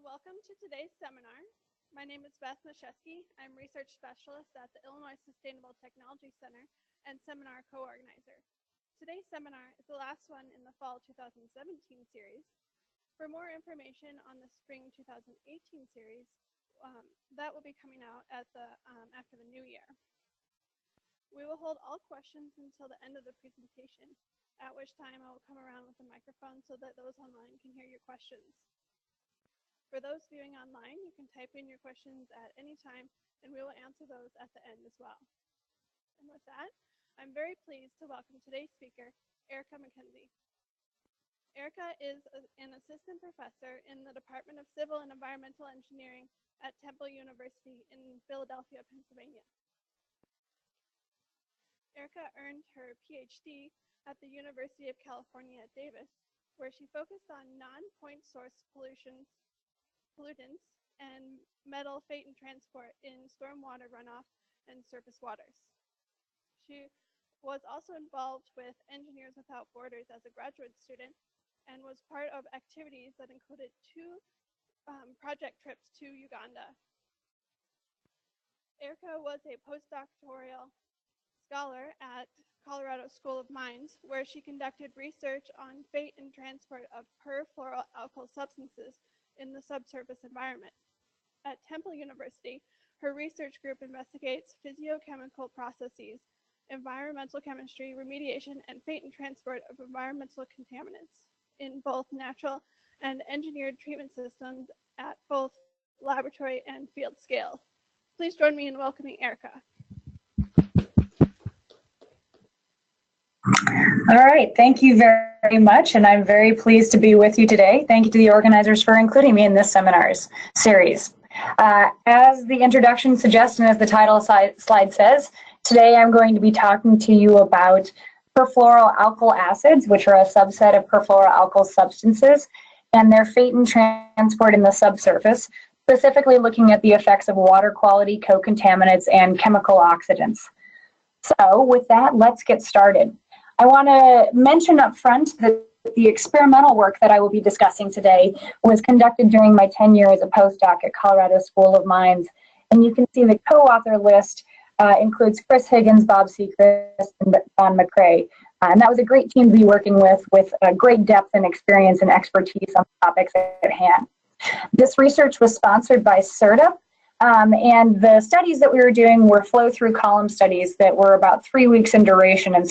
Welcome to today's seminar. My name is Beth Mashesky. I'm Research Specialist at the Illinois Sustainable Technology Center and Seminar Co-Organizer. Today's seminar is the last one in the Fall 2017 series. For more information on the Spring 2018 series, that will be coming out at after the new year. We will hold all questions until the end of the presentation, at which time I will come around with a microphone so that those online can hear your questions. For those viewing online, you can type in your questions at any time, and we will answer those at the end as well. And with that, I'm very pleased to welcome today's speaker, Erica McKenzie. Erica is an assistant professor in the Department of Civil and Environmental Engineering at Temple University in Philadelphia, Pennsylvania. Erica earned her PhD at the University of California at Davis, where she focused on non-point source pollutants and metal fate and transport in stormwater runoff and surface waters. She was also involved with Engineers Without Borders as a graduate student and was part of activities that included two project trips to Uganda. Erica was a postdoctoral scholar at Colorado School of Mines, where she conducted research on fate and transport of perfluoroalkyl substances in the subsurface environment. At Temple University, her research group investigates physiochemical processes, environmental chemistry, remediation, and fate and transport of environmental contaminants in both natural and engineered treatment systems at both laboratory and field scale. Please join me in welcoming Erica. All right, thank you very much, and I'm very pleased to be with you today. Thank you to the organizers for including me in this seminars series. As the introduction suggests and as the title slide says, today I'm going to be talking to you about perfluoroalkyl acids, which are a subset of perfluoroalkyl substances, and their fate and transport in the subsurface, specifically looking at the effects of water quality, co-contaminants, and chemical oxidants. So with that, let's get started. I want to mention up front that the experimental work that I will be discussing today was conducted during my tenure as a postdoc at Colorado School of Mines. And you can see the co-author list includes Chris Higgins, Bob Seacrest, and Don McCrae. And that was a great team to be working with great depth and experience and expertise on the topics at hand. This research was sponsored by CERTA, and the studies that we were doing were flow-through column studies that were about 3 weeks in duration. And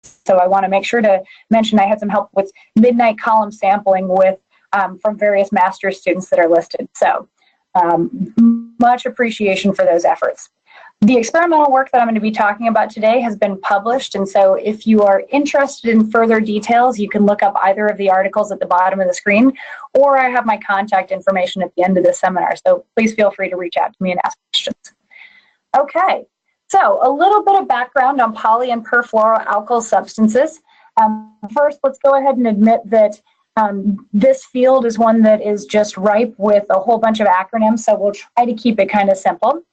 so I want to make sure to mention I had some help with midnight column sampling with from various master's students that are listed. So much appreciation for those efforts. The experimental work that I'm going to be talking about today has been published, and so if you are interested in further details, you can look up either of the articles at the bottom of the screen, or I have my contact information at the end of the seminar, so please feel free to reach out to me and ask questions. Okay, so a little bit of background on poly and perfluoroalkyl substances. First, let's go ahead and admit that this field is one that is just ripe with a whole bunch of acronyms, so we'll try to keep it kind of simple.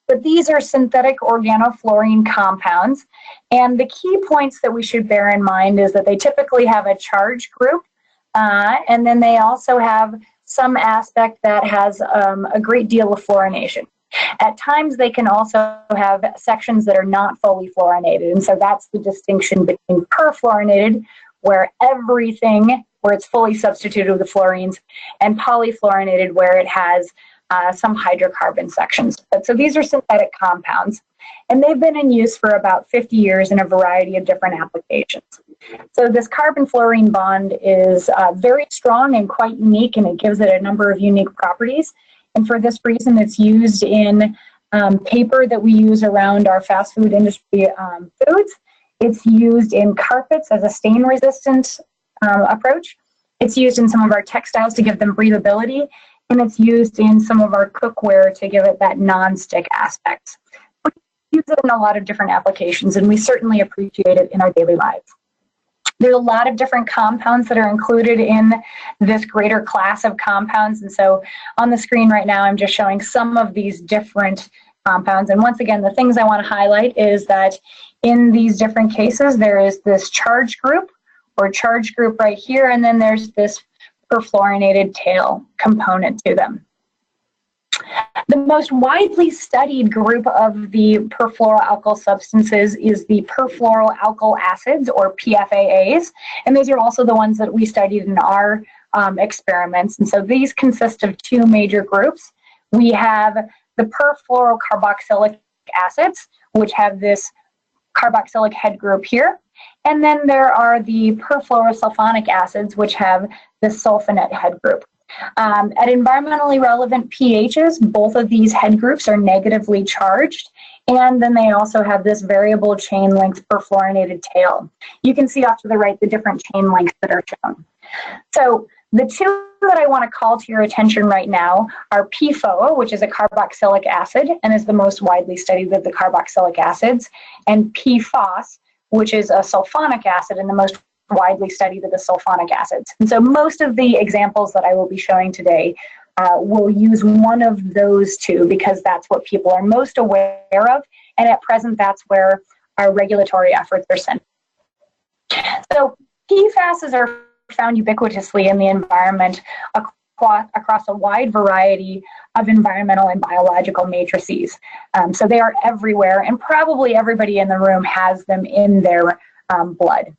But these are synthetic organofluorine compounds, and the key points that we should bear in mind is that they typically have a charge group, and then they also have some aspect that has a great deal of fluorination. At times, they can also have sections that are not fully fluorinated, and so that's the distinction between perfluorinated, where it's fully substituted with the fluorines, and polyfluorinated, where it has some hydrocarbon sections. So these are synthetic compounds, and they've been in use for about 50 years in a variety of different applications. So this carbon-fluorine bond is very strong and quite unique, and it gives it a number of unique properties. And for this reason, it's used in paper that we use around our fast food industry foods. It's used in carpets as a stain-resistant approach. It's used in some of our textiles to give them breathability, and it's used in some of our cookware to give it that non-stick aspect. We use it in a lot of different applications, and we certainly appreciate it in our daily lives. There's a lot of different compounds that are included in this greater class of compounds, and so on the screen right now I'm just showing some of these different compounds. And once again, the things I want to highlight is that in these different cases there is this charge group right here, and then there's this perfluorinated tail component to them. The most widely studied group of the perfluoroalkyl substances is the perfluoroalkyl acids, or PFAAs, and these are also the ones that we studied in our experiments. And so these consist of two major groups. We have the perfluorocarboxylic acids, which have this carboxylic head group here, and then there are the perfluorosulfonic acids, which have the sulfonate head group. At environmentally relevant pHs, both of these head groups are negatively charged, and then they also have this variable chain length perfluorinated tail. You can see off to the right the different chain lengths that are shown. So the two that I want to call to your attention right now are PFOA, which is a carboxylic acid and is the most widely studied of the carboxylic acids, and PFAS, which is a sulfonic acid and the most widely studied of the sulfonic acids. And so most of the examples that I will be showing today will use one of those two because that's what people are most aware of, and at present that's where our regulatory efforts are centered. So PFASs are found ubiquitously in the environment across a wide variety of environmental and biological matrices. So they are everywhere, and probably everybody in the room has them in their blood.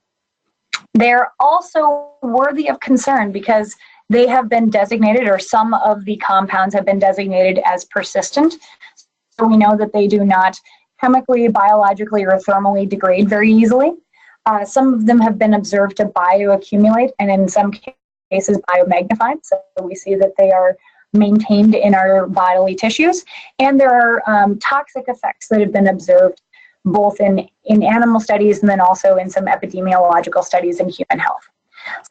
They're also worthy of concern because they have been designated, or some of the compounds have been designated as persistent. So we know that they do not chemically, biologically, or thermally degrade very easily. Some of them have been observed to bioaccumulate, and in some cases biomagnified. So we see that they are maintained in our bodily tissues. And there are toxic effects that have been observed both in animal studies and then also in some epidemiological studies in human health.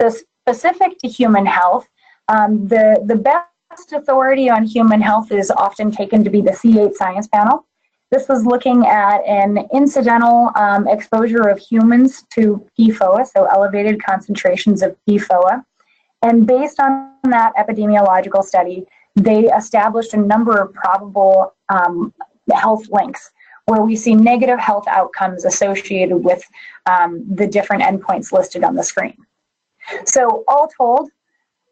So specific to human health, the best authority on human health is often taken to be the C8 Science Panel. This was looking at an incidental exposure of humans to PFOA, so elevated concentrations of PFOA. And based on that epidemiological study, they established a number of probable health links where we see negative health outcomes associated with the different endpoints listed on the screen. So all told,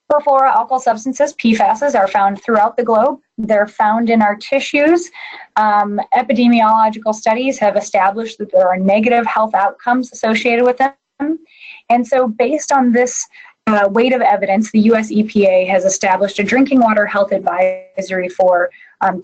perfluoroalkyl substances, PFASs, are found throughout the globe. They're found in our tissues. Epidemiological studies have established that there are negative health outcomes associated with them. And so based on this weight of evidence, the US EPA has established a drinking water health advisory for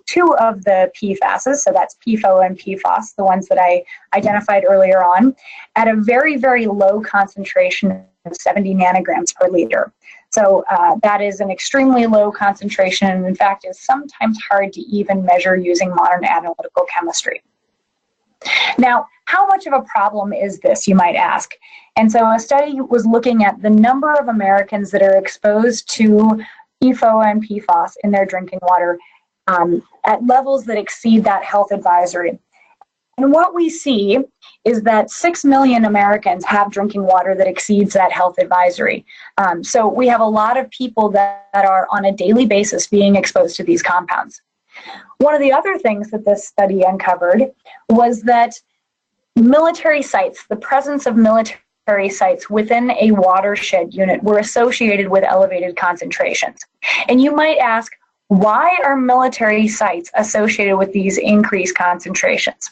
two of the PFASs, so that's PFOA and PFAS, the ones that I identified earlier on, at a very, very low concentration of 70 nanograms per liter. So that is an extremely low concentration, and in fact is sometimes hard to even measure using modern analytical chemistry. Now, how much of a problem is this, you might ask? And so a study was looking at the number of Americans that are exposed to PFOA and PFAS in their drinking water at levels that exceed that health advisory. And what we see is that 6 million Americans have drinking water that exceeds that health advisory. So we have a lot of people that are on a daily basis being exposed to these compounds. One of the other things that this study uncovered was that military sites, the presence of military sites within a watershed unit, were associated with elevated concentrations. And you might ask, why are military sites associated with these increased concentrations?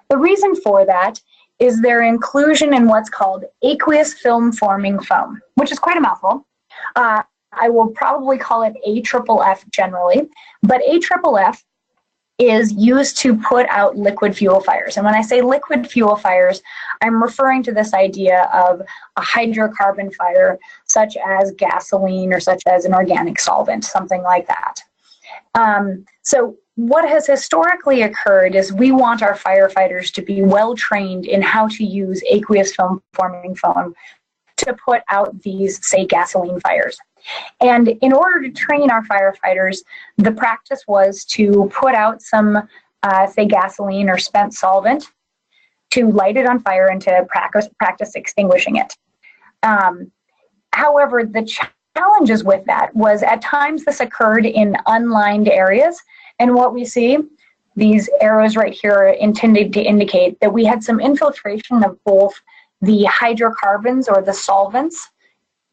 The reason for that is their inclusion in what's called aqueous film-forming foam, which is quite a mouthful. I will probably call it AFFF generally, but AFFF is used to put out liquid fuel fires. And when I say liquid fuel fires, I'm referring to this idea of a hydrocarbon fire, such as gasoline or such as an organic solvent, something like that. So what has historically occurred is we want our firefighters to be well trained in how to use aqueous film-forming foam to put out these, say, gasoline fires. And in order to train our firefighters, the practice was to put out some, say, gasoline or spent solvent, to light it on fire and to practice extinguishing it. However, the challenges with that was at times this occurred in unlined areas. And what we see, these arrows right here are intended to indicate that we had some infiltration of both the hydrocarbons or the solvents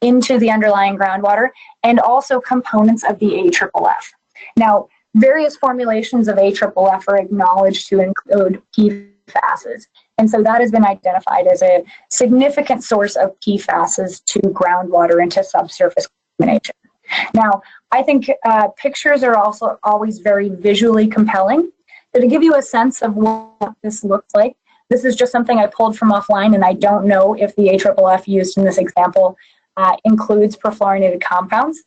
into the underlying groundwater, and also components of the AFFF. Now, various formulations of AFFF are acknowledged to include PFASs, and so that has been identified as a significant source of PFASs to groundwater and to subsurface contamination. Now, I think pictures are also always very visually compelling. So to give you a sense of what this looks like, this is just something I pulled from offline, and I don't know if the AFFF used in this example includes perfluorinated compounds.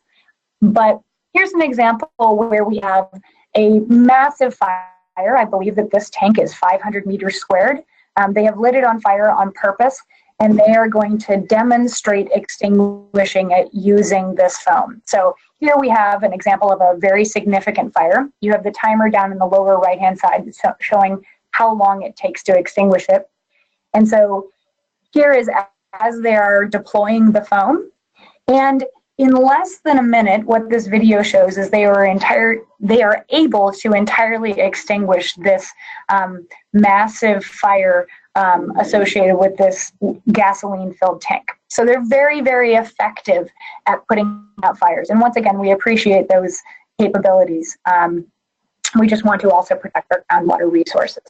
But here's an example where we have a massive fire. I believe that this tank is 500 meters squared. They have lit it on fire on purpose, and they are going to demonstrate extinguishing it using this foam. So here we have an example of a very significant fire. You have the timer down in the lower right-hand side showing how long it takes to extinguish it. And so here is as they are deploying the foam. And in less than a minute, what this video shows is they are able to entirely extinguish this massive fire associated with this gasoline-filled tank. So they're very, very effective at putting out fires. And once again, we appreciate those capabilities. We just want to also protect our groundwater resources.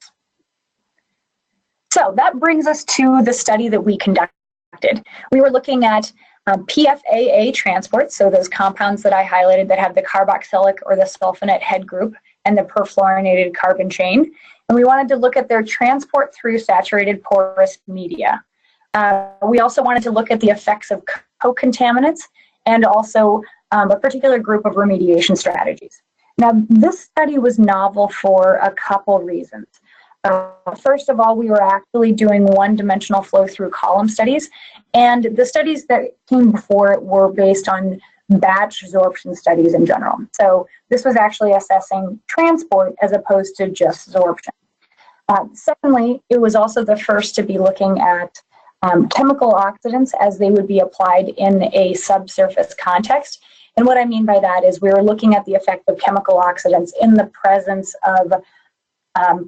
So that brings us to the study that we conducted. We were looking at PFAA transports, so those compounds that I highlighted that have the carboxylic or the sulfonate head group and the perfluorinated carbon chain. And we wanted to look at their transport through saturated porous media. We also wanted to look at the effects of co-contaminants and also a particular group of remediation strategies. Now, this study was novel for a couple reasons. First of all, we were actually doing one-dimensional flow-through column studies, and the studies that came before it were based on batch absorption studies in general. So this was actually assessing transport as opposed to just absorption. Secondly, it was also the first to be looking at chemical oxidants as they would be applied in a subsurface context. And what I mean by that is we were looking at the effect of chemical oxidants in the presence of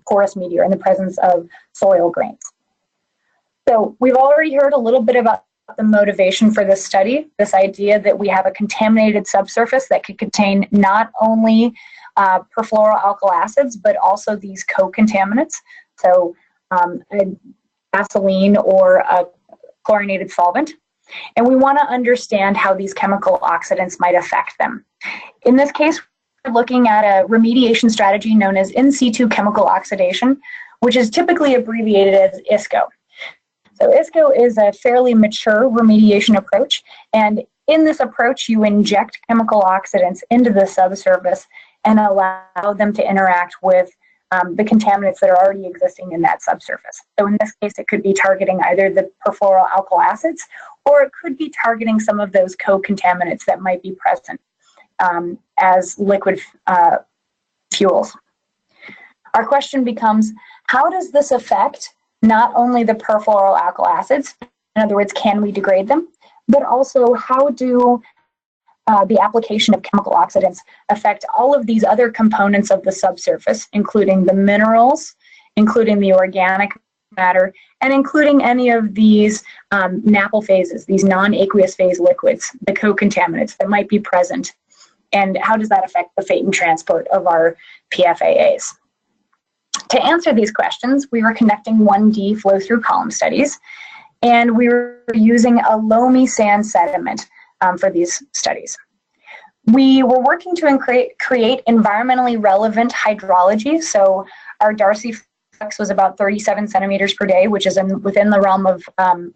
porous media, in the presence of soil grains. So we've already heard a little bit about the motivation for this study, this idea that we have a contaminated subsurface that could contain not only perfluoroalkyl acids, but also these co-contaminants, so a gasoline or a chlorinated solvent. And we want to understand how these chemical oxidants might affect them. In this case, we're looking at a remediation strategy known as in situ chemical oxidation, which is typically abbreviated as ISCO. So ISCO is a fairly mature remediation approach, and in this approach, you inject chemical oxidants into the subsurface and allow them to interact with the contaminants that are already existing in that subsurface. So in this case, it could be targeting either the perfluoroalkyl acids, or it could be targeting some of those co-contaminants that might be present as liquid fuels. Our question becomes, how does this affect not only the perfluoroalkyl acids, in other words, can we degrade them, but also how do the application of chemical oxidants affect all of these other components of the subsurface, including the minerals, including the organic matter, and including any of these NAPL phases, these non-aqueous phase liquids, the co-contaminants that might be present, and how does that affect the fate and transport of our PFAAs? To answer these questions, we were conducting 1D flow-through column studies, and we were using a loamy sand sediment for these studies. We were working to create environmentally relevant hydrology, so our Darcy flux was about 37 centimeters per day, which is within the realm of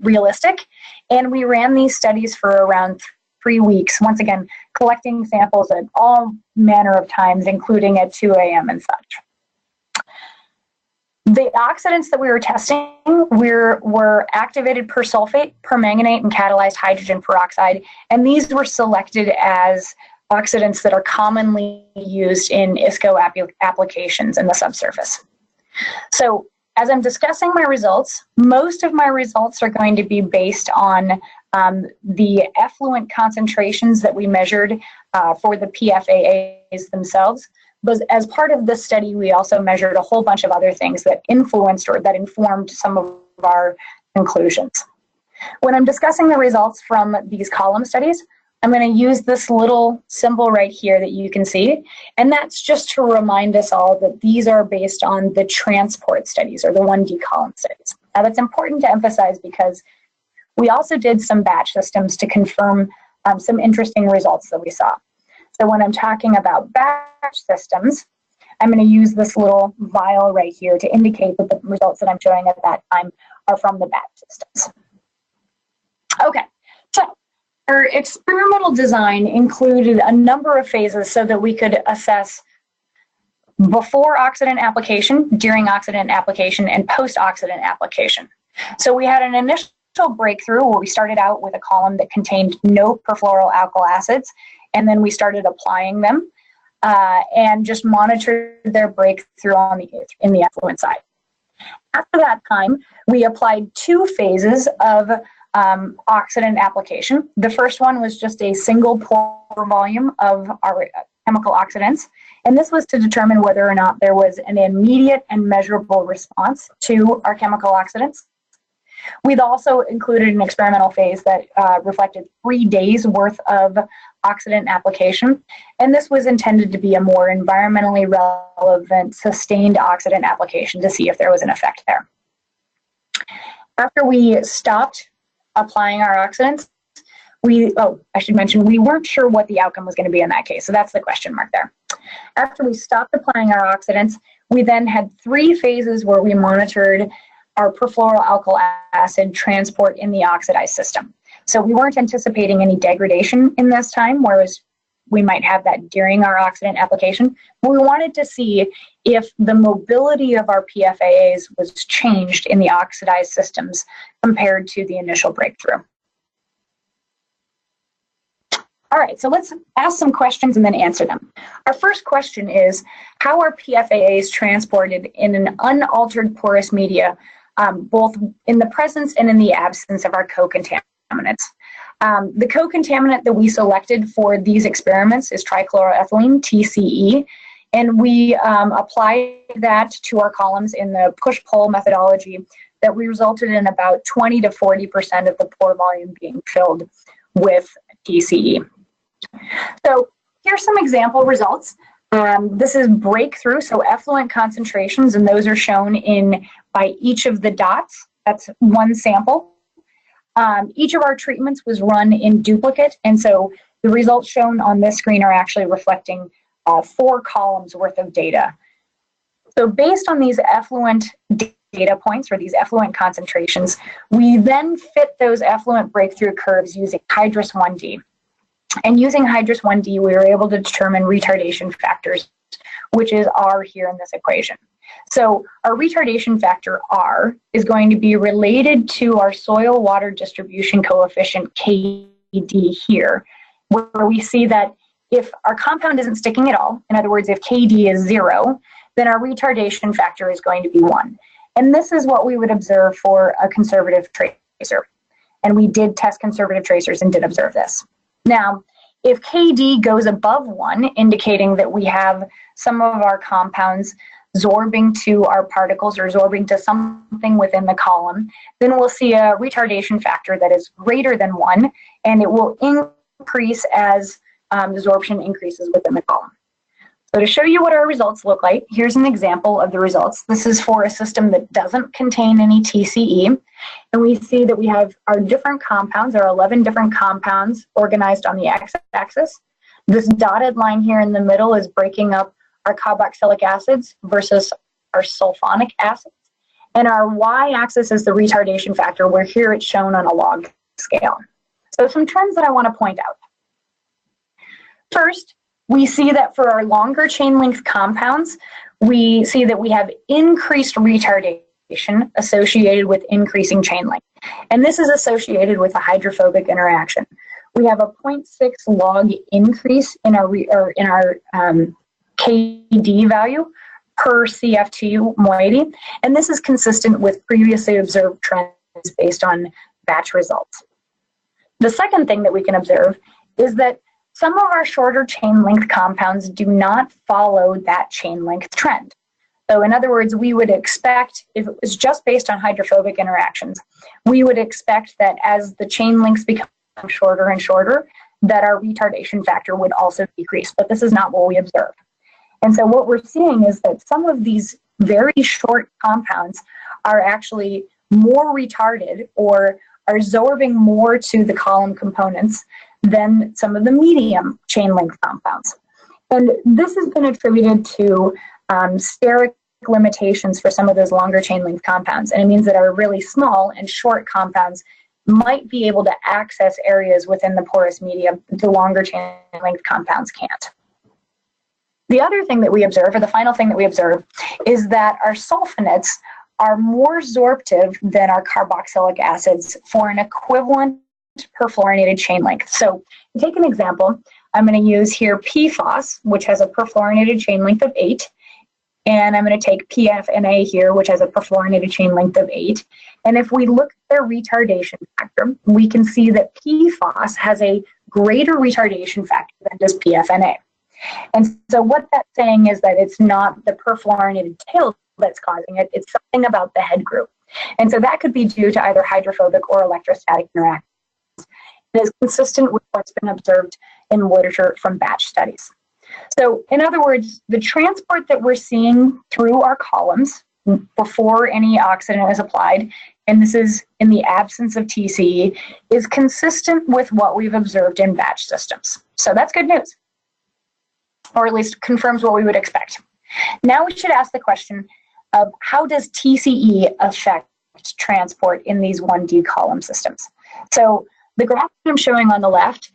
realistic, and we ran these studies for around 3 weeks, once again, collecting samples at all manner of times, including at 2 a.m. and such. The oxidants that we were testing were activated persulfate, permanganate, and catalyzed hydrogen peroxide, and these were selected as oxidants that are commonly used in ISCO applications in the subsurface. So as I'm discussing my results, most of my results are going to be based on the effluent concentrations that we measured for the PFAAs themselves. But as part of this study, we also measured a whole bunch of other things that influenced or that informed some of our conclusions. When I'm discussing the results from these column studies, I'm going to use this little symbol right here that you can see, and that's just to remind us all that these are based on the transport studies, or the 1D column studies. Now that's important to emphasize because we also did some batch systems to confirm some interesting results that we saw. So when I'm talking about batch systems, I'm going to use this little vial right here to indicate that the results that I'm showing at that time are from the batch systems. Okay, so our experimental design included a number of phases so that we could assess before oxidant application, during oxidant application, and post-oxidant application. So we had an initial breakthrough where we started out with a column that contained no perfluoroalkyl acids, and then we started applying them and just monitored their breakthrough in the effluent side. After that time, we applied 2 phases of oxidant application. The first one was just a single pour volume of our chemical oxidants, and this was to determine whether or not there was an immediate and measurable response to our chemical oxidants. We'd also included an experimental phase that reflected 3 days worth of oxidant application, and this was intended to be a more environmentally relevant, sustained oxidant application to see if there was an effect there. After we stopped applying our oxidants, I should mention, we weren't sure what the outcome was going to be in that case, so that's the question mark there. After we stopped applying our oxidants, we then had 3 phases where we monitored our perfluoroalkyl acid transport in the oxidized system. So we weren't anticipating any degradation in this time, whereas we might have that during our oxidant application. But we wanted to see if the mobility of our PFAAs was changed in the oxidized systems compared to the initial breakthrough. All right, so let's ask some questions and then answer them. Our first question is, how are PFAAs transported in an unaltered porous media, both in the presence and in the absence of our co-contaminants? The co-contaminant that we selected for these experiments is tricholoroethylene, TCE, and we applied that to our columns in the push-pull methodology that we resulted in about 20 to 40% of the pore volume being filled with TCE. So here's some example results. This is breakthrough, so effluent concentrations, and those are shown by each of the dots. That's one sample. Each of our treatments was run in duplicate, and so the results shown on this screen are actually reflecting 4 columns worth of data. So based on these effluent data points, or these effluent concentrations, we then fit those effluent breakthrough curves using Hydrus 1D. And using Hydrus 1D, we were able to determine retardation factors, which is R here in this equation. So our retardation factor R is going to be related to our soil water distribution coefficient KD here, where we see that if our compound isn't sticking at all, in other words, if KD is 0, then our retardation factor is going to be 1. And this is what we would observe for a conservative tracer. And we did test conservative tracers and did observe this. Now, if KD goes above 1, indicating that we have some of our compounds sorbing to our particles or sorbing to something within the column, then we'll see a retardation factor that is greater than 1, and it will increase as absorption increases within the column. So to show you what our results look like, here's an example of the results. This is for a system that doesn't contain any TCE. And we see that we have our different compounds, our 11 different compounds organized on the x-axis. This dotted line here in the middle is breaking up our carboxylic acids versus our sulfonic acids. And our y-axis is the retardation factor, where here it's shown on a log scale. So some trends that I want to point out. First, we see that for our longer chain length compounds, we see that we have increased retardation associated with increasing chain length. And this is associated with a hydrophobic interaction. We have a 0.6 log increase in our KD value per CF2 moiety. And this is consistent with previously observed trends based on batch results. The second thing that we can observe is that some of our shorter chain length compounds do not follow that chain length trend. So in other words, we would expect, if it was just based on hydrophobic interactions, we would expect that as the chain links become shorter and shorter, that our retardation factor would also decrease, but this is not what we observe. And so what we're seeing is that some of these very short compounds are actually more retarded or are absorbing more to the column components than some of the medium chain link compounds. And this has been attributed to steric limitations for some of those longer chain length compounds. And it means that our really small and short compounds might be able to access areas within the porous media that the longer chain length compounds can't. The other thing that we observe, or the final thing that we observe, is that our sulfonates are more absorptive than our carboxylic acids for an equivalent perfluorinated chain length. So to take an example, I'm going to use here PFAS, which has a perfluorinated chain length of 8. And I'm going to take PFNA here, which has a perfluorinated chain length of 8. And if we look at their retardation factor, we can see that PFAS has a greater retardation factor than does PFNA. And so what that's saying is that it's not the perfluorinated tail that's causing it, it's something about the head group. And so that could be due to either hydrophobic or electrostatic interactions. It is consistent with what's been observed in literature from batch studies. So in other words, the transport that we're seeing through our columns before any oxidant is applied, and this is in the absence of TCE, is consistent with what we've observed in batch systems. So that's good news, or at least confirms what we would expect. Now we should ask the question of how does TCE affect transport in these 1D column systems? So the graph that I'm showing on the left,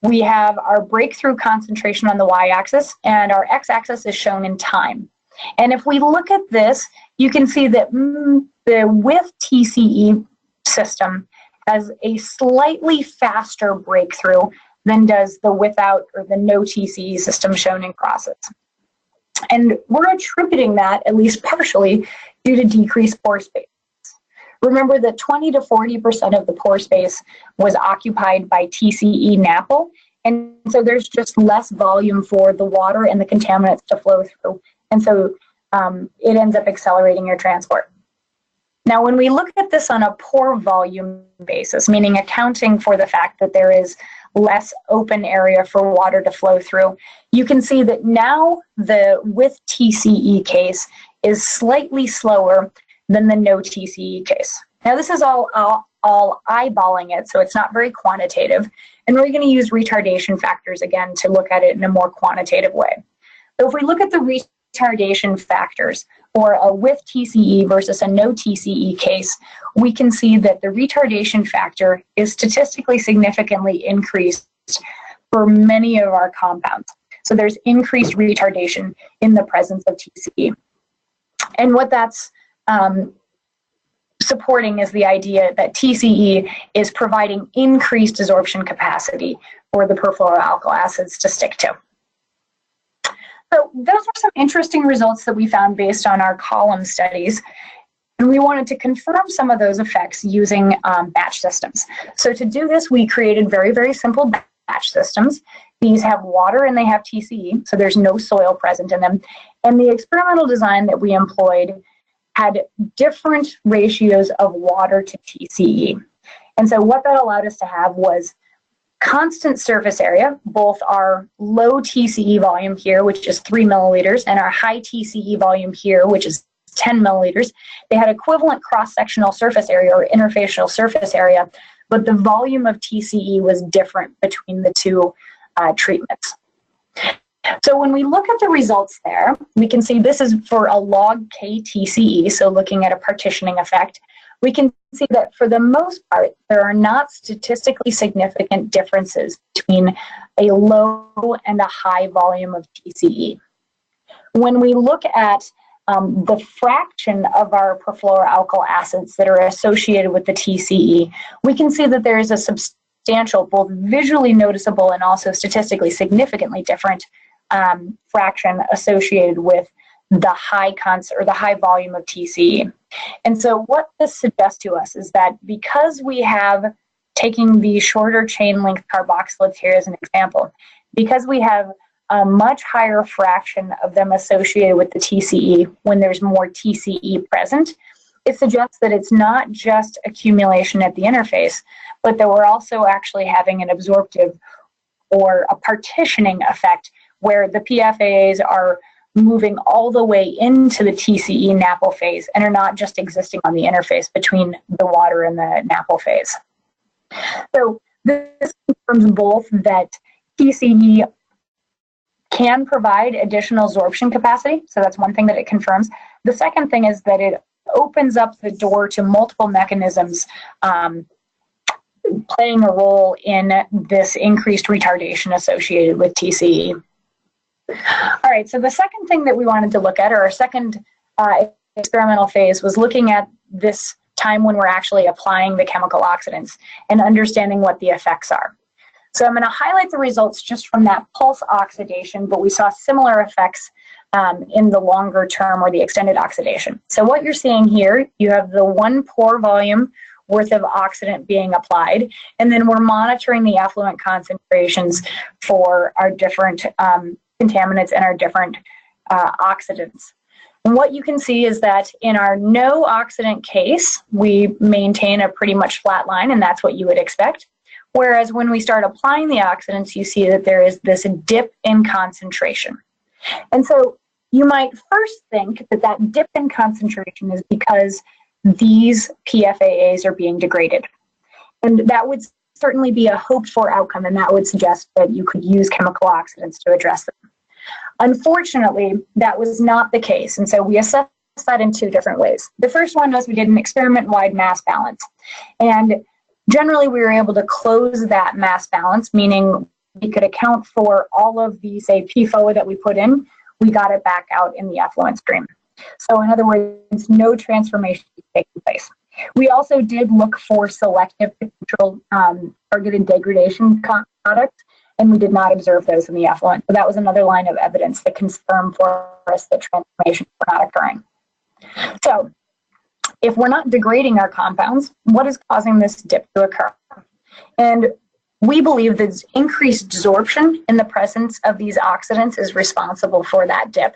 we have our breakthrough concentration on the y-axis, and our x-axis is shown in time. And if we look at this, you can see that the with TCE system has a slightly faster breakthrough than does the without or the no TCE system shown in crosses. And we're attributing that, at least partially, due to decreased pore space. Remember that 20 to 40% of the pore space was occupied by TCE NAPL, and so there's just less volume for the water and the contaminants to flow through, and so it ends up accelerating your transport. Now, when we look at this on a pore volume basis, meaning accounting for the fact that there is less open area for water to flow through, you can see that now the with TCE case is slightly slower than the no TCE case. Now this is all eyeballing it, so it's not very quantitative, and we're going to use retardation factors again to look at it in a more quantitative way. So if we look at the retardation factors for a with TCE versus a no TCE case, we can see that the retardation factor is statistically significantly increased for many of our compounds. So there's increased retardation in the presence of TCE. And what that's supporting is the idea that TCE is providing increased absorption capacity for the perfluoroalkyl acids to stick to. So those are some interesting results that we found based on our column studies, and we wanted to confirm some of those effects using batch systems. So to do this, we created very, very simple batch systems. These have water and they have TCE, so there's no soil present in them. And the experimental design that we employed had different ratios of water to TCE. And so what that allowed us to have was constant surface area, both our low TCE volume here, which is 3 milliliters, and our high TCE volume here, which is 10 milliliters. They had equivalent cross-sectional surface area or interfacial surface area, but the volume of TCE was different between the two treatments. So when we look at the results there, we can see this is for a log K TCE, so looking at a partitioning effect. We can see that for the most part, there are not statistically significant differences between a low and a high volume of TCE. When we look at the fraction of our perfluoroalkyl acids that are associated with the TCE, we can see that there is a substantial, both visually noticeable and also statistically significantly different fraction associated with the high volume of TCE. And so what this suggests to us is that because we have, taking the shorter chain length carboxylates here as an example, because we have a much higher fraction of them associated with the TCE when there's more TCE present, it suggests that it's not just accumulation at the interface, but that we're also actually having an absorptive or a partitioning effect where the PFAAs are moving all the way into the TCE NAPL phase and are not just existing on the interface between the water and the NAPL phase. So this confirms both that TCE can provide additional absorption capacity. So that's one thing that it confirms. The second thing is that it opens up the door to multiple mechanisms playing a role in this increased retardation associated with TCE. All right, so the second thing that we wanted to look at, or our second experimental phase, was looking at this time when we're actually applying the chemical oxidants and understanding what the effects are. So I'm going to highlight the results just from that pulse oxidation, but we saw similar effects in the longer term or the extended oxidation. So what you're seeing here, you have the 1 pore volume worth of oxidant being applied, and then we're monitoring the effluent concentrations for our different contaminants and our different oxidants. And what you can see is that in our no oxidant case, we maintain a pretty much flat line, and that's what you would expect. Whereas when we start applying the oxidants, you see that there is this dip in concentration. And so you might first think that that dip in concentration is because these PFAAs are being degraded. And that would certainly be a hoped for outcome, and that would suggest that you could use chemical oxidants to address them. Unfortunately, that was not the case, and so we assessed that in 2 different ways. The first one was we did an experiment-wide mass balance, and generally we were able to close that mass balance, meaning we could account for all of the, say, PFOA that we put in, we got it back out in the effluent stream. So in other words, no transformation is taking place. We also did look for selective potential targeted degradation products, and we did not observe those in the effluent. So that was another line of evidence that confirmed for us that transformations were not occurring. So if we're not degrading our compounds, what is causing this dip to occur? And we believe that increased absorption in the presence of these oxidants is responsible for that dip.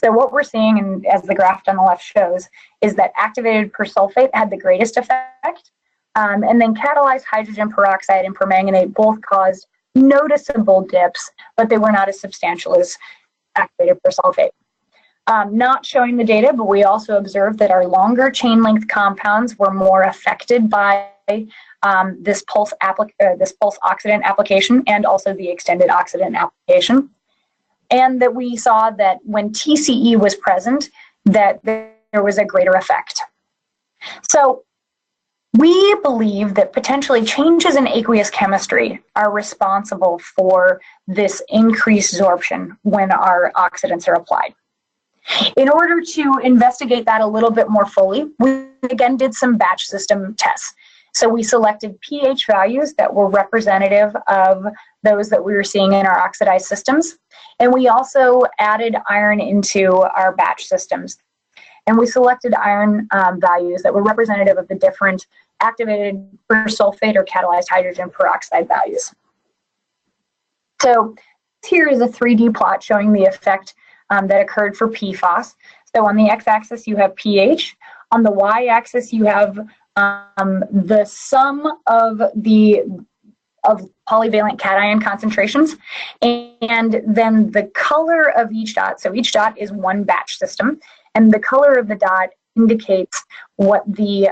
So what we're seeing, and as the graph on the left shows, is that activated persulfate had the greatest effect, and then catalyzed hydrogen peroxide and permanganate both caused noticeable dips, but they were not as substantial as activated persulfate. Not showing the data, but we also observed that our longer chain length compounds were more affected by this pulse oxidant application and also the extended oxidant application. And that we saw that when TCE was present, that there was a greater effect. So we believe that potentially changes in aqueous chemistry are responsible for this increased absorption when our oxidants are applied. In order to investigate that a little bit more fully, we again did some batch system tests. So we selected pH values that were representative of those that we were seeing in our oxidized systems. And we also added iron into our batch systems. And we selected iron values that were representative of the different activated persulfate or catalyzed hydrogen peroxide values. So here is a 3D plot showing the effect that occurred for PFAS. So on the x-axis you have pH. On the y-axis you have the sum of polyvalent cation concentrations, and then the color of each dot. So each dot is one batch system, and the color of the dot indicates what the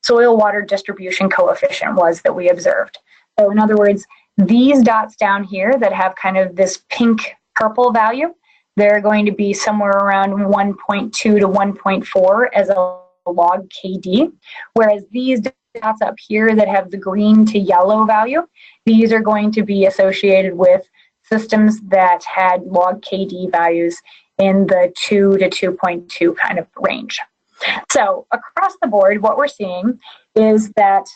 soil water distribution coefficient was that we observed. So in other words, these dots down here that have kind of this pink purple value, they're going to be somewhere around 1.2 to 1.4 as a log KD, whereas these dots up here that have the green to yellow value, these are going to be associated with systems that had log KD values in the 2 to 2.2 kind of range. So across the board, what we're seeing is that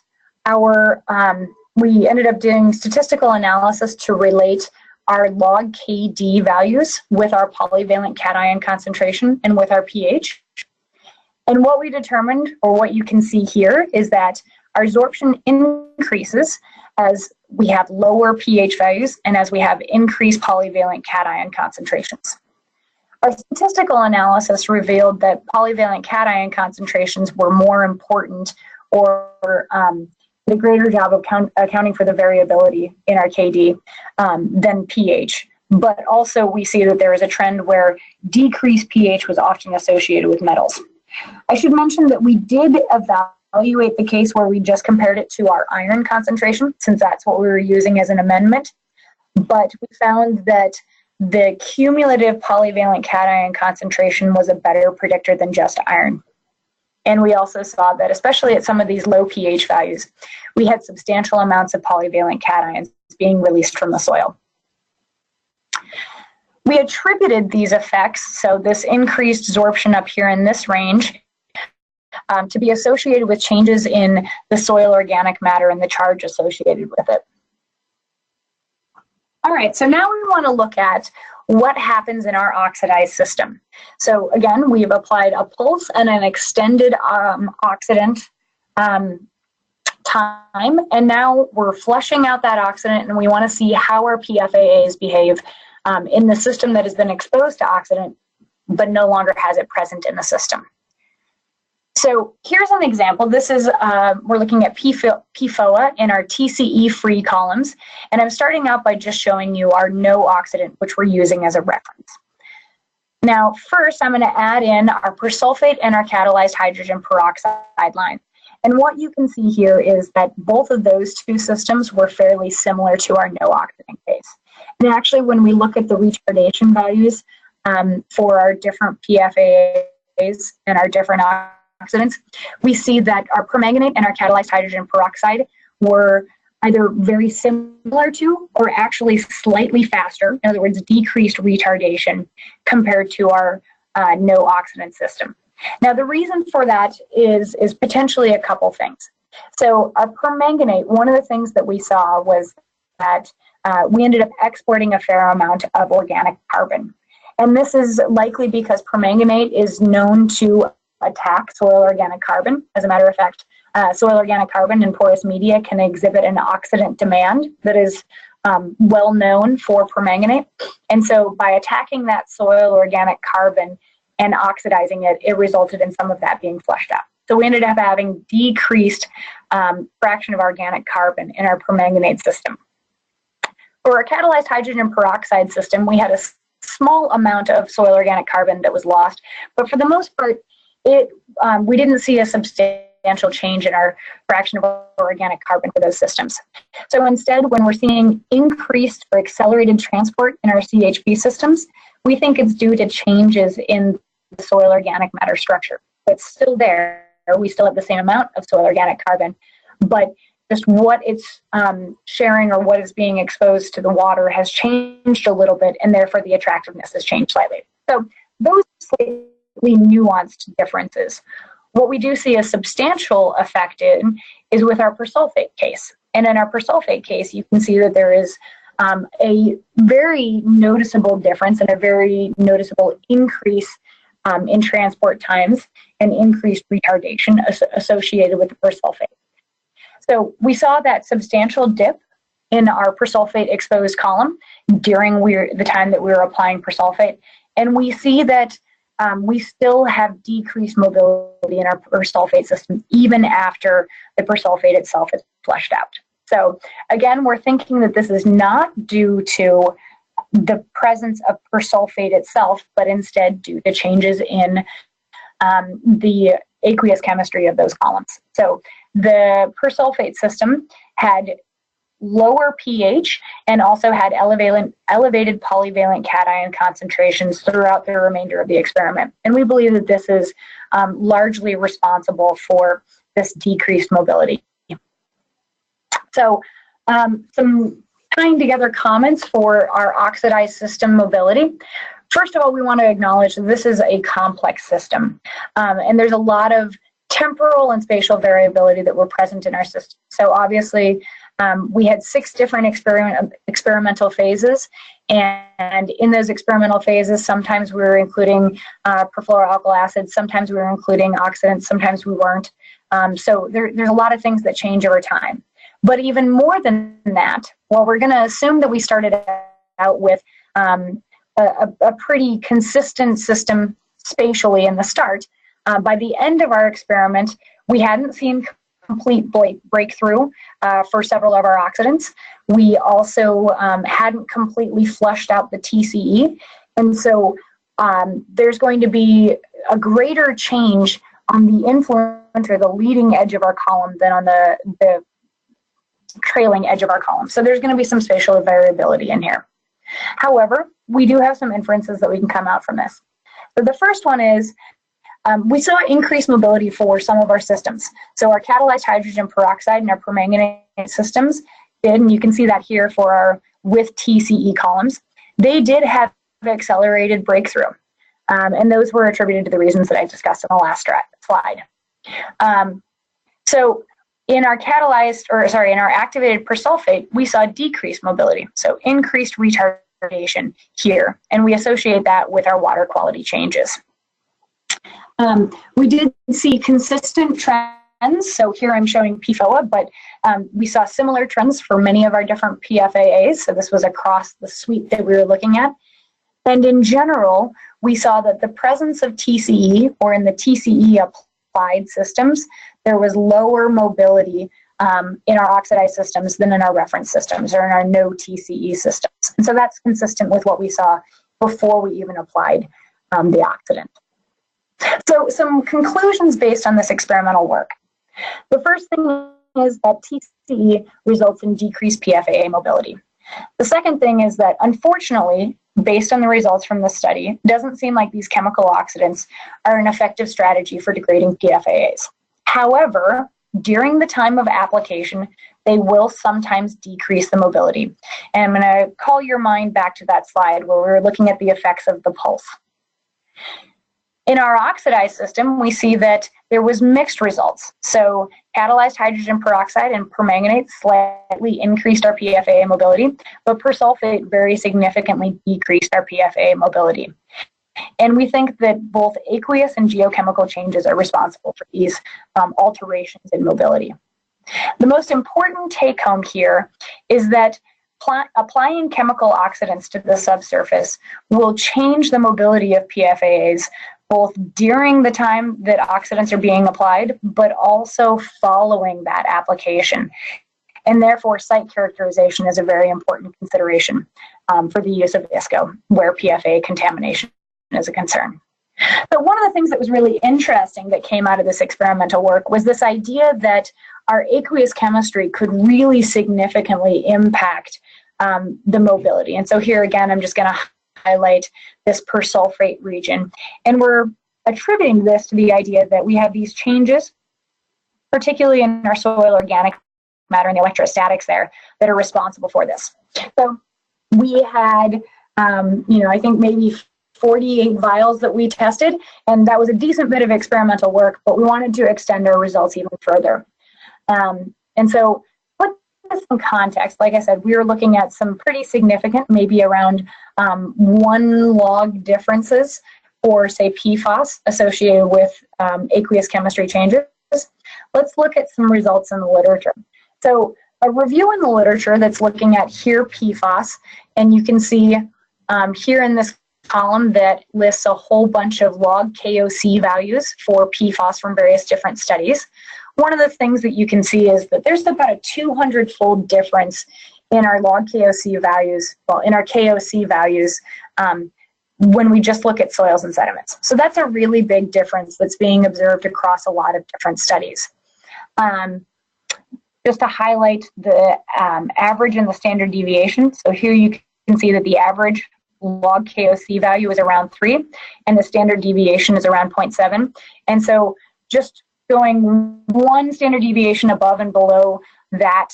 we ended up doing statistical analysis to relate our log KD values with our polyvalent cation concentration and with our pH. And what we determined, or what you can see here, is that our absorption increases as we have lower pH values and as we have increased polyvalent cation concentrations. Our statistical analysis revealed that polyvalent cation concentrations were more important or did a greater job of accounting for the variability in our KD than pH. But also we see that there is a trend where decreased pH was often associated with metals. I should mention that we did evaluate the case where we just compared it to our iron concentration, since that's what we were using as an amendment. But we found that the cumulative polyvalent cation concentration was a better predictor than just iron. And we also saw that, especially at some of these low pH values, we had substantial amounts of polyvalent cations being released from the soil. We attributed these effects, so this increased absorption up here in this range, to be associated with changes in the soil organic matter and the charge associated with it. All right, so now we want to look at what happens in our oxidized system. So again, we've applied a pulse and an extended oxidant time, and now we're flushing out that oxidant, and we want to see how our PFAAs behave in the system that has been exposed to oxidant, but no longer has it present in the system. So here's an example. This is, we're looking at PFOA in our TCE-free columns, and I'm starting out by just showing you our no oxidant, which we're using as a reference. Now, first, I'm going to add in our persulfate and our catalyzed hydrogen peroxide line. And what you can see here is that both of those two systems were fairly similar to our no oxidant case. And actually, when we look at the retardation values for our different PFAAs and our different oxidants, we see that our permanganate and our catalyzed hydrogen peroxide were either very similar to or actually slightly faster, in other words, decreased retardation compared to our no oxidant system. Now, the reason for that is potentially a couple things. So our permanganate, one of the things that we saw was that we ended up exporting a fair amount of organic carbon. And this is likely because permanganate is known to attack soil organic carbon. As a matter of fact, soil organic carbon in porous media can exhibit an oxidant demand that is well known for permanganate. And so by attacking that soil organic carbon and oxidizing it, it resulted in some of that being flushed out. So we ended up having decreased fraction of organic carbon in our permanganate system. For our catalyzed hydrogen peroxide system, we had a small amount of soil organic carbon that was lost, but for the most part, we didn't see a substantial change in our fraction of organic carbon for those systems. So instead, when we're seeing increased or accelerated transport in our CHP systems, we think it's due to changes in the soil organic matter structure. It's still there. We still have the same amount of soil organic carbon, but just what it's sharing or what is being exposed to the water has changed a little bit, and therefore the attractiveness has changed slightly. So those slightly nuanced differences. What we do see a substantial effect in is with our persulfate case. And in our persulfate case, you can see that there is a very noticeable difference and a very noticeable increase in transport times and increased retardation associated with the persulfate. So we saw that substantial dip in our persulfate exposed column during the time that we were applying persulfate. And we see that we still have decreased mobility in our persulfate system even after the persulfate itself is flushed out. So again, we're thinking that this is not due to the presence of persulfate itself, but instead due to changes in the aqueous chemistry of those columns. So the persulfate system had lower pH and also had elevated polyvalent cation concentrations throughout the remainder of the experiment. And we believe that this is largely responsible for this decreased mobility. So some tying together comments for our oxidized system mobility. First of all, we want to acknowledge that this is a complex system, and there's a lot of temporal and spatial variability that were present in our system. So obviously, we had 6 different experimental phases, and in those experimental phases, sometimes we were including perfluoroalkyl acids, sometimes we were including oxidants, sometimes we weren't. So there's a lot of things that change over time. But even more than that, well, we're going to assume that we started out with a pretty consistent system spatially in the start. By the end of our experiment, we hadn't seen complete breakthrough for several of our oxidants. We also hadn't completely flushed out the TCE. And so there's going to be a greater change on the influence or the leading edge of our column than on the trailing edge of our column. So there's going to be some spatial variability in here. However, we do have some inferences that we can come out from this. So the first one is we saw increased mobility for some of our systems. So our catalyzed hydrogen peroxide and our permanganate systems did, and you can see that here for our with TCE columns, they did have accelerated breakthrough. And those were attributed to the reasons that I discussed in the last slide. So in our in our activated persulfate, we saw decreased mobility, so increased retardation here, and we associate that with our water quality changes. We did see consistent trends, so here I'm showing PFAA, but we saw similar trends for many of our different PFAAs, so this was across the suite that we were looking at. And in general, we saw that the presence of TCE, or in the TCE applied systems, there was lower mobility in our oxidized systems than in our reference systems or in our no TCE systems. And so that's consistent with what we saw before we even applied the oxidant. So some conclusions based on this experimental work. The first thing is that TCE results in decreased PFAA mobility. The second thing is that, unfortunately, based on the results from this study, it doesn't seem like these chemical oxidants are an effective strategy for degrading PFAAs. However, during the time of application, they will sometimes decrease the mobility. And I'm going to call your mind back to that slide where we were looking at the effects of the pulse. In our oxidized system, we see that there was mixed results. So catalyzed hydrogen peroxide and permanganate slightly increased our PFAA mobility, but persulfate very significantly decreased our PFAA mobility. And we think that both aqueous and geochemical changes are responsible for these alterations in mobility. The most important take home here is that applying chemical oxidants to the subsurface will change the mobility of PFAAs both during the time that oxidants are being applied, but also following that application. And therefore, site characterization is a very important consideration for the use of ISCO, where PFAA contamination is a concern. But one of the things that was really interesting that came out of this experimental work was this idea that our aqueous chemistry could really significantly impact the mobility. And so here again, I'm just going to highlight this persulfate region. And we're attributing this to the idea that we have these changes, particularly in our soil organic matter and the electrostatics there, that are responsible for this. So we had, I think maybe 48 vials that we tested, and that was a decent bit of experimental work, but we wanted to extend our results even further. And so put this in context, like I said, we were looking at some pretty significant, maybe around 1 log differences for, say, PFAS associated with aqueous chemistry changes. Let's look at some results in the literature. So a review in the literature that's looking at here PFAS, and you can see here in this column that lists a whole bunch of log KOC values for PFAS from various different studies. One of the things that you can see is that there's about a 200-fold difference in our log KOC values, in our KOC values when we just look at soils and sediments. So that's a really big difference that's being observed across a lot of different studies. Just to highlight the average and the standard deviation. So here you can see that the average log KOC value is around 3, and the standard deviation is around 0.7. And so just going 1 standard deviation above and below that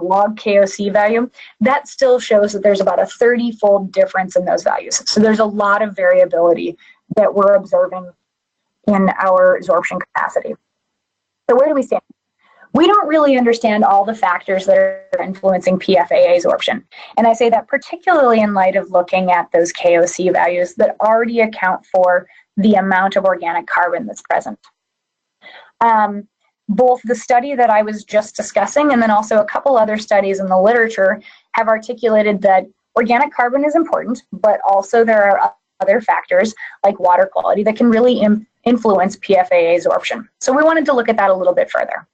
log KOC value, that still shows that there's about a 30-fold difference in those values. So there's a lot of variability that we're observing in our absorption capacity. So where do we stand? We don't really understand all the factors that are influencing PFAA absorption. And I say that particularly in light of looking at those KOC values that already account for the amount of organic carbon that's present. both the study that I was just discussing and then also a couple other studies in the literature have articulated that organic carbon is important, but also there are other factors like water quality that can really influence PFAA absorption. So we wanted to look at that a little bit further.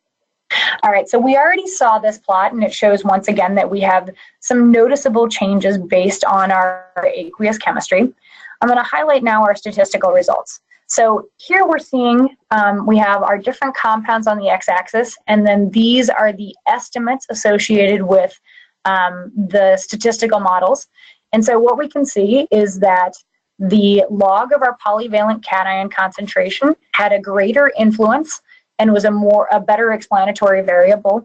All right, so we already saw this plot, and it shows once again that we have some noticeable changes based on our aqueous chemistry. I'm going to highlight now our statistical results. So here we're seeing we have our different compounds on the x-axis, and then these are the estimates associated with the statistical models. And so what we can see is that the log of our polyvalent cation concentration had a greater influence and was a better explanatory variable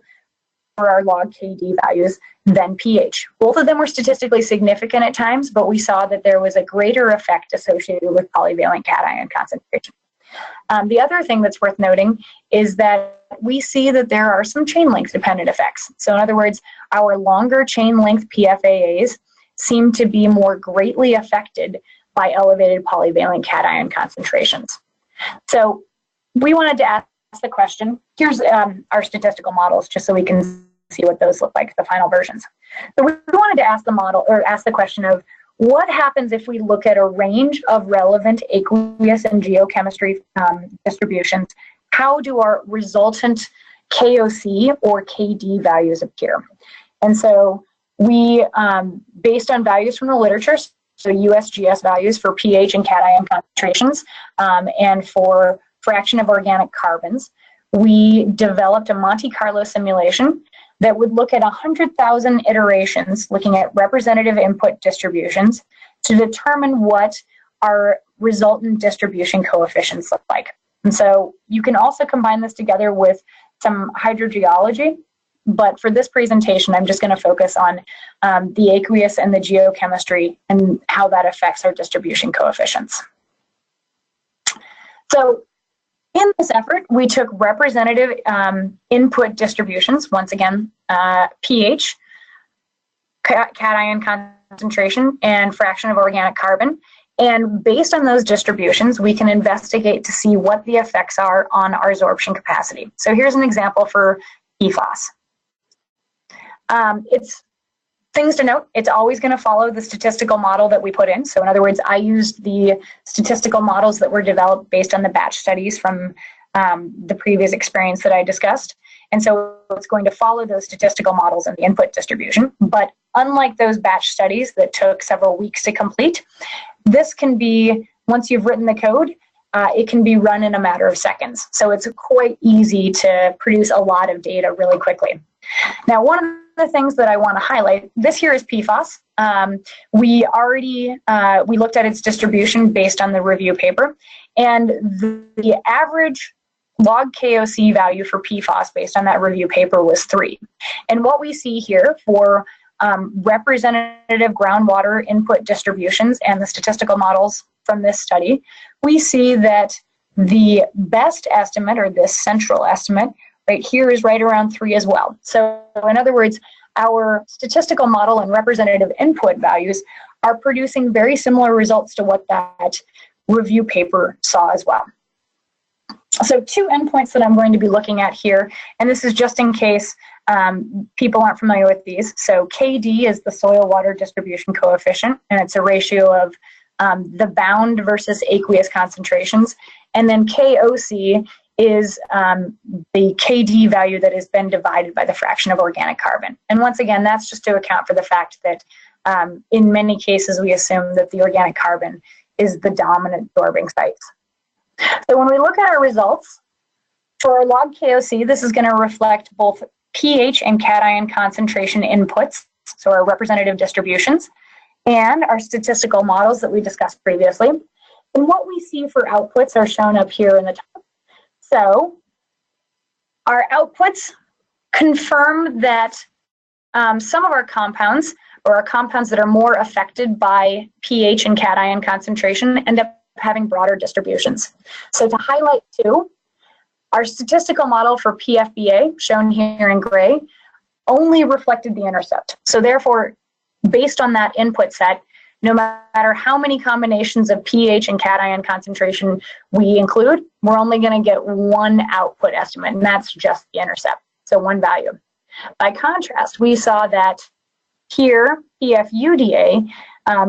for our log KD values than pH. Both of them were statistically significant at times, but we saw that there was a greater effect associated with polyvalent cation concentration. The other thing that's worth noting is that we see that there are some chain length dependent effects. So in other words, our longer chain length PFAAs seem to be more greatly affected by elevated polyvalent cation concentrations. So we wanted to ask the question, here's our statistical models just so we can see what those look like, the final versions. So we wanted to ask the question of what happens if we look at a range of relevant aqueous and geochemistry distributions. How do our resultant KOC or KD values appear? And so we, based on values from the literature, so USGS values for pH and cation concentrations, and for fraction of organic carbons, we developed a Monte Carlo simulation that would look at 100,000 iterations, looking at representative input distributions to determine what our resultant distribution coefficients look like. And so you can also combine this together with some hydrogeology, but for this presentation, I'm just going to focus on the aqueous and the geochemistry and how that affects our distribution coefficients. So in this effort, we took representative input distributions, once again, pH, cation concentration, and fraction of organic carbon. And based on those distributions, we can investigate to see what the effects are on our absorption capacity. So here's an example for PFAS. It's things to note, it's always going to follow the statistical model that we put in. So in other words, I used the statistical models that were developed based on the batch studies from the previous experience that I discussed. And so it's going to follow those statistical models and the input distribution. But unlike those batch studies that took several weeks to complete, this can be, once you've written the code, it can be run in a matter of seconds. So it's quite easy to produce a lot of data really quickly. Now, one of the things that I want to highlight, this here is PFAS. We looked at its distribution based on the review paper, and the average log KOC value for PFAS based on that review paper was 3. And what we see here for representative groundwater input distributions and the statistical models from this study, we see that the best estimate, or this central estimate, right here is right around 3 as well. So in other words, our statistical model and representative input values are producing very similar results to what that review paper saw as well. So 2 endpoints that I'm going to be looking at here, and this is just in case people aren't familiar with these. So KD is the soil water distribution coefficient, and it's a ratio of the bound versus aqueous concentrations. And then KOC is the KD value that has been divided by the fraction of organic carbon. And once again, that's just to account for the fact that in many cases we assume that the organic carbon is the dominant absorbing sites. So when we look at our results, for our log KOC, this is going to reflect both pH and cation concentration inputs, so our representative distributions, and our statistical models that we discussed previously. And what we see for outputs are shown up here in the top. So our outputs confirm that some of our compounds, or our compounds that are more affected by pH and cation concentration, end up having broader distributions. So to highlight 2, our statistical model for PFBA, shown here in gray, only reflected the intercept. So therefore, based on that input set, no matter how many combinations of pH and cation concentration we include, we're only going to get one output estimate, and that's just the intercept, so one value. By contrast, we saw that here, PFUDA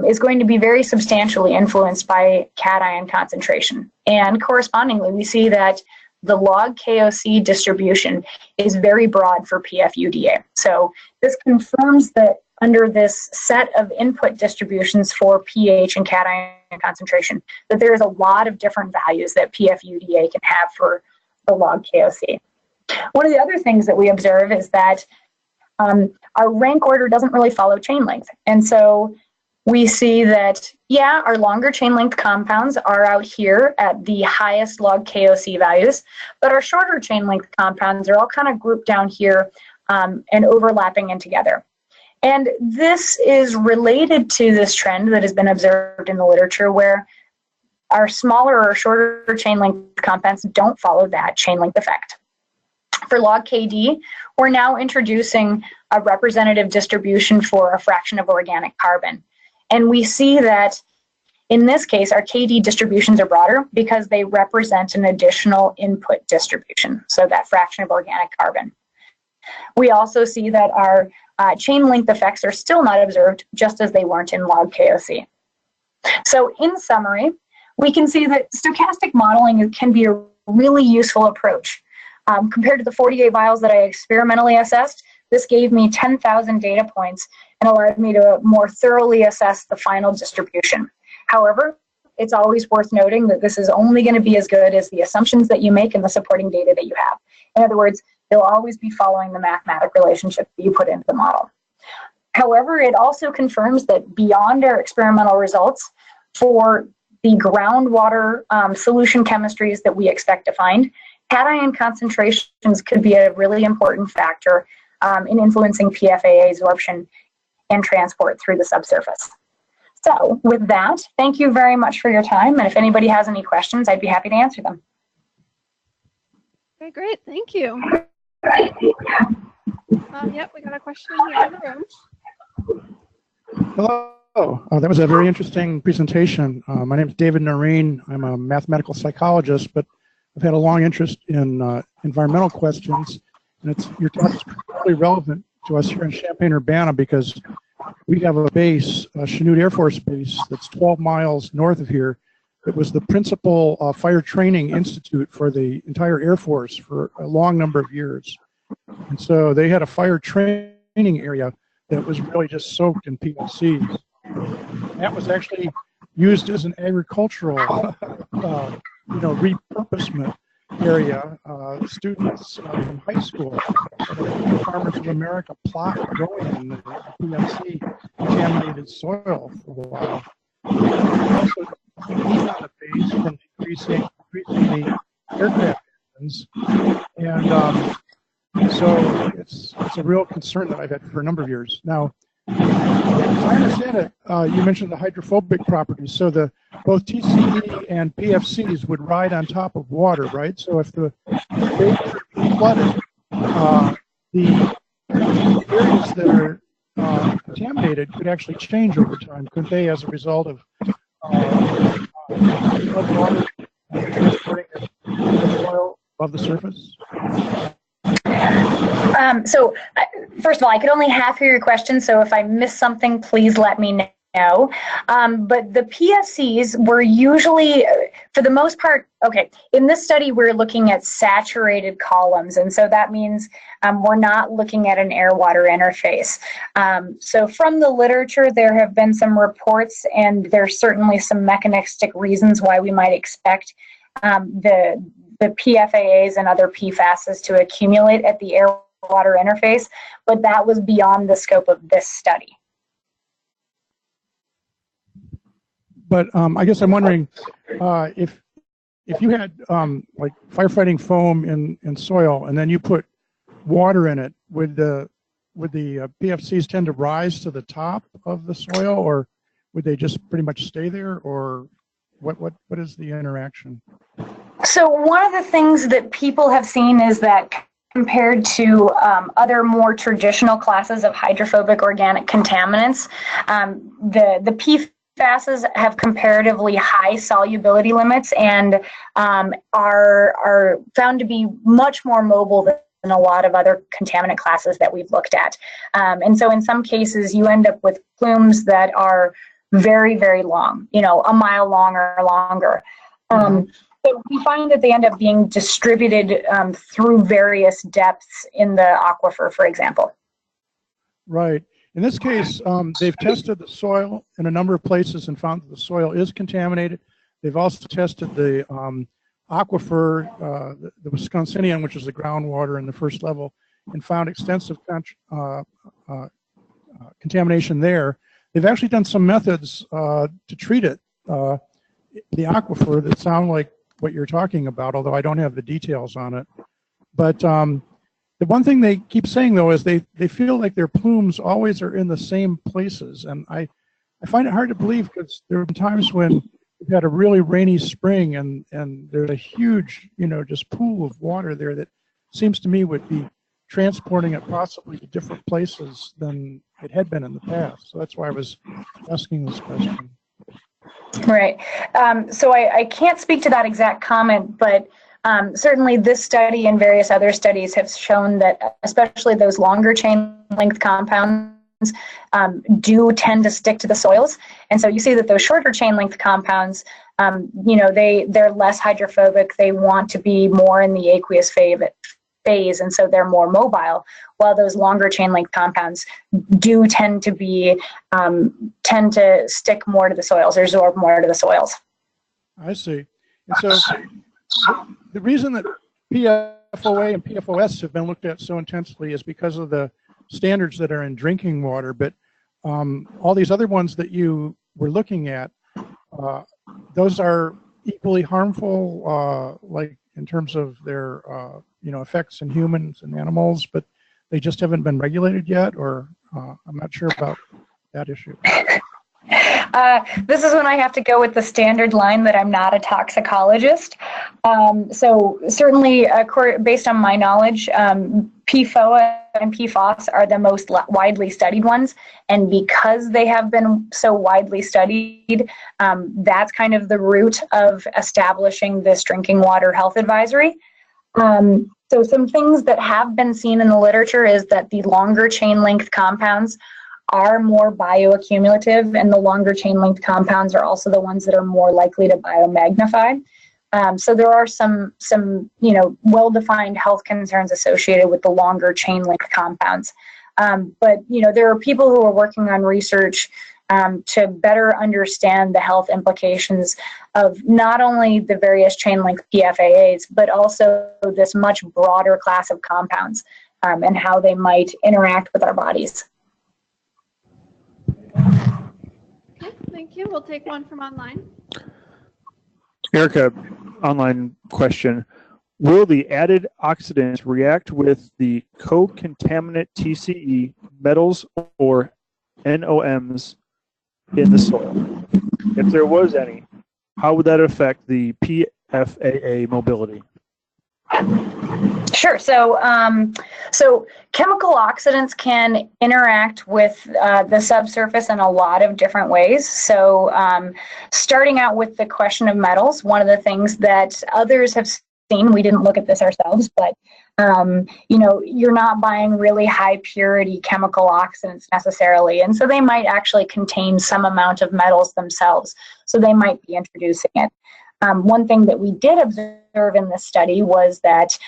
is going to be very substantially influenced by cation concentration. And correspondingly, we see that the log KOC distribution is very broad for PFUDA. So this confirms that under this set of input distributions for pH and cation concentration, that there is a lot of different values that PFUDA can have for the log KOC. One of the other things that we observe is that our rank order doesn't really follow chain length. And so we see that, yeah, our longer chain length compounds are out here at the highest log KOC values, but our shorter chain length compounds are all kind of grouped down here and overlapping in together. And this is related to this trend that has been observed in the literature where our smaller or shorter chain length compounds don't follow that chain length effect. For log KD, we're now introducing a representative distribution for a fraction of organic carbon. And we see that in this case, our KD distributions are broader because they represent an additional input distribution, so that fraction of organic carbon. We also see that our chain length effects are still not observed, just as they weren't in log KOC. So in summary, we can see that stochastic modeling can be a really useful approach. Compared to the 48 vials that I experimentally assessed, this gave me 10,000 data points and allowed me to more thoroughly assess the final distribution. However, it's always worth noting that this is only going to be as good as the assumptions that you make and the supporting data that you have. In other words, they'll always be following the mathematical relationship that you put into the model. However, it also confirms that beyond our experimental results, for the groundwater solution chemistries that we expect to find, cation concentrations could be a really important factor in influencing PFAA absorption and transport through the subsurface. So with that, thank you very much for your time. And if anybody has any questions, I'd be happy to answer them. Okay, great. Thank you. Yep, we got a question here in the room. Hello. That was a very interesting presentation. My name is David Noreen. I'm a mathematical psychologist, but I've had a long interest in environmental questions, and your talk is particularly relevant to us here in Champaign-Urbana because we have a base, Chanute Air Force Base, that's 12 miles north of here. It was the principal fire training institute for the entire Air Force for a long number of years. And so they had a fire training area that was really just soaked in PFCs. That was actually used as an agricultural repurposement area. Students from high school, Farmers of America, plot growing in the PFC contaminated soil for a while. Also, heat on the base from decreasing the aircraft engines, and so it's a real concern that I've had for a number of years. Now, as I understand it, you mentioned the hydrophobic properties. So both TCE and PFCs would ride on top of water, right? So if the base is flooded, the areas that are contaminated could actually change over time, couldn't they, as a result of water transporting the soil above the surface? So first of all, I could only half hear your question, so if I miss something, please let me know. But the PFCs were usually, for the most part, okay, in this study, we're looking at saturated columns, and so that means we're not looking at an air-water interface. So from the literature, there have been some reports, and there's certainly some mechanistic reasons why we might expect the PFAAs and other PFASs to accumulate at the air-water interface, but that was beyond the scope of this study. But I guess I'm wondering if you had like firefighting foam in soil and then you put water in it, would the PFCs tend to rise to the top of the soil, or would they just pretty much stay there, or what is the interaction? So one of the things that people have seen is that compared to other more traditional classes of hydrophobic organic contaminants, the PFASs have comparatively high solubility limits and are found to be much more mobile than a lot of other contaminant classes that we've looked at. And so in some cases, you end up with plumes that are very, very long, you know, a mile long or longer. So we find that they end up being distributed through various depths in the aquifer, for example. Right. In this case, they've tested the soil in a number of places and found that the soil is contaminated. They've also tested the aquifer, the Wisconsinian, which is the groundwater in the first level, and found extensive contamination there. They've actually done some methods to treat it, the aquifer, that sound like what you're talking about, although I don't have the details on it. But the one thing they keep saying, though, is they feel like their plumes always are in the same places. And I find it hard to believe, because there have been times when we've had a really rainy spring and there's a huge, you know, just pool of water there that seems to me would be transporting it possibly to different places than it had been in the past. So that's why I was asking this question. Right. So I can't speak to that exact comment, but certainly this study and various other studies have shown that especially those longer chain length compounds do tend to stick to the soils. And so you see that those shorter chain length compounds, you know, they're less hydrophobic. They want to be more in the aqueous phase, and so they're more mobile, while those longer chain length compounds do tend to stick more to the soils or absorb more to the soils. I see. And so the reason that PFOA and PFOS have been looked at so intensely is because of the standards that are in drinking water, but all these other ones that you were looking at, those are equally harmful, like in terms of their you know, effects in humans and animals, but they just haven't been regulated yet, or I'm not sure about that issue. This is when I have to go with the standard line that I'm not a toxicologist. So certainly, based on my knowledge, PFOA and PFAS are the most widely studied ones. And because they have been so widely studied, that's kind of the root of establishing this drinking water health advisory. So some things that have been seen in the literature is that the longer chain length compounds are more bioaccumulative, and the longer chain length compounds are also the ones that are more likely to biomagnify. So there are some you know, well-defined health concerns associated with the longer chain length compounds. But you know, there are people who are working on research to better understand the health implications of not only the various chain length PFAAs, but also this much broader class of compounds and how they might interact with our bodies. Okay, thank you. We'll take one from online. Erica, online question. Will the added oxidants react with the co-contaminant TCE metals or NOMs in the soil? If there was any, how would that affect the PFAA mobility? Sure. So, so chemical oxidants can interact with the subsurface in a lot of different ways. So, starting out with the question of metals, one of the things that others have seen, we didn't look at this ourselves, but you know, you're not buying really high purity chemical oxidants necessarily, and so they might actually contain some amount of metals themselves. So they might be introducing it. One thing that we did observe in this study was that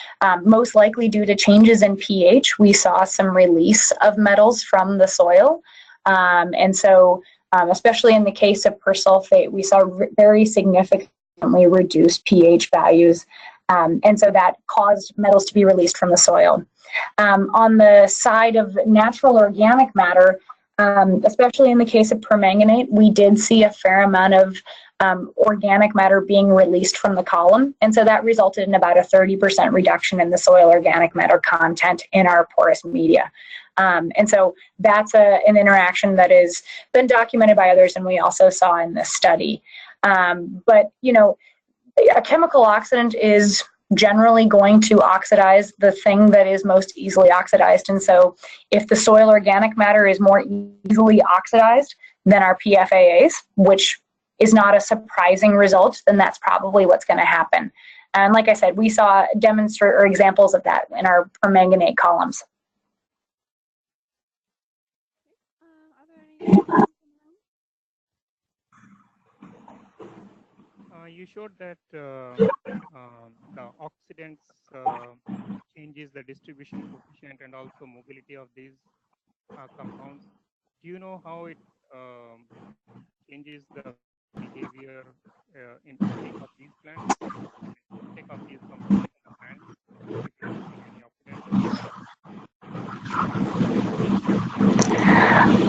most likely due to changes in pH, we saw some release of metals from the soil. And so especially in the case of persulfate, we saw very significantly reduced pH values. And so that caused metals to be released from the soil. On the side of natural organic matter, especially in the case of permanganate, we did see a fair amount of organic matter being released from the column. And so that resulted in about a 30% reduction in the soil organic matter content in our porous media. And so that's an interaction that has been documented by others, and we also saw in this study. But, you know, a chemical oxidant is generally going to oxidize the thing that is most easily oxidized. And so if the soil organic matter is more easily oxidized than our PFAAs, which is not a surprising result, then that's probably what's going to happen. And like I said, we saw examples of that in our permanganate columns. Are there any questions? You showed that the oxidants changes the distribution coefficient and also mobility of these compounds. Do you know how it changes the behavior in uptake of these plants, uptake of these compounds in the plants? If you're using any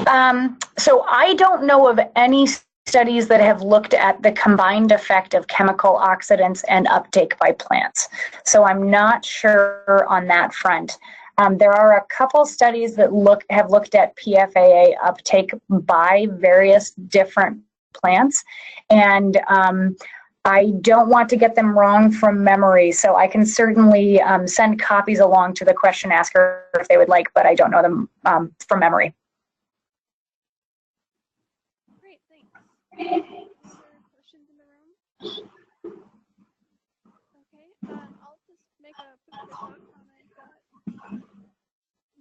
oxidants? So I don't know of any studies that have looked at the combined effect of chemical oxidants and uptake by plants. So I'm not sure on that front. There are a couple studies that have looked at PFAA uptake by various different plants, and I don't want to get them wrong from memory, so I can certainly send copies along to the question asker if they would like, but I don't know them from memory. Great, thanks. Other questions in the room? Okay, I'll just make a quick comment that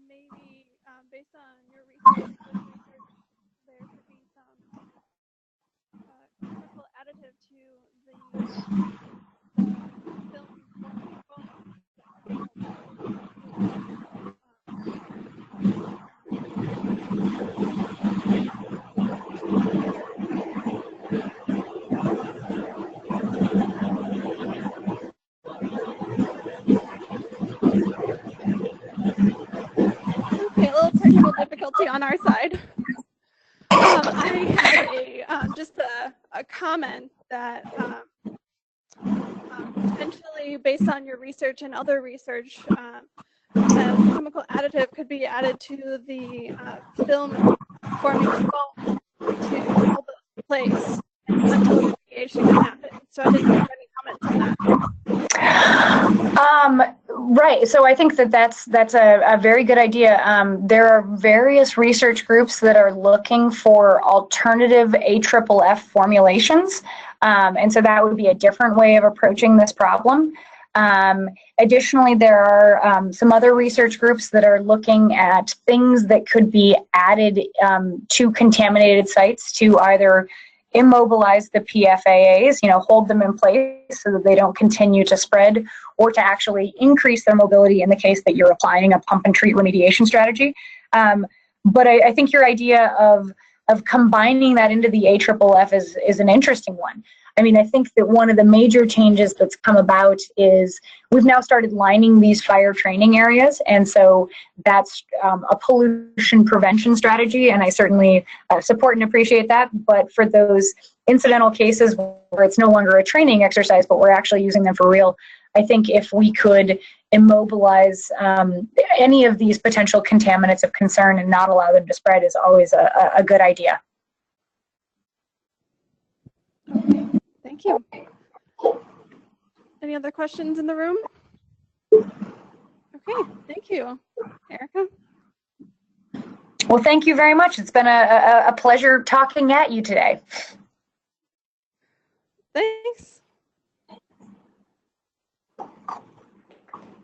maybe based on your research, there could be some chemical additive to the film forming foam. Okay, a little technical difficulty on our side. I had just a comment that potentially, based on your research and other research, a chemical additive could be added to the film forming foam to hold it in place until remediation can happen. So I didn't have any comments on that. Right. So I think that's a very good idea. There are various research groups that are looking for alternative AFFF formulations. And so that would be a different way of approaching this problem. Additionally, there are some other research groups that are looking at things that could be added to contaminated sites to either immobilize the PFAAs, hold them in place so that they don't continue to spread, or to actually increase their mobility in the case that you're applying a pump and treat remediation strategy. But I think your idea of combining that into the AFFF is an interesting one. I mean, I think that one of the major changes that's come about is we've now started lining these fire training areas, and so that's a pollution prevention strategy, and I certainly support and appreciate that. But for those incidental cases where it's no longer a training exercise, but we're actually using them for real, I think if we could immobilize any of these potential contaminants of concern and not allow them to spread is always a good idea. Okay, thank you. Any other questions in the room? Okay, thank you. Erica? Well, thank you very much. It's been a pleasure talking at you today.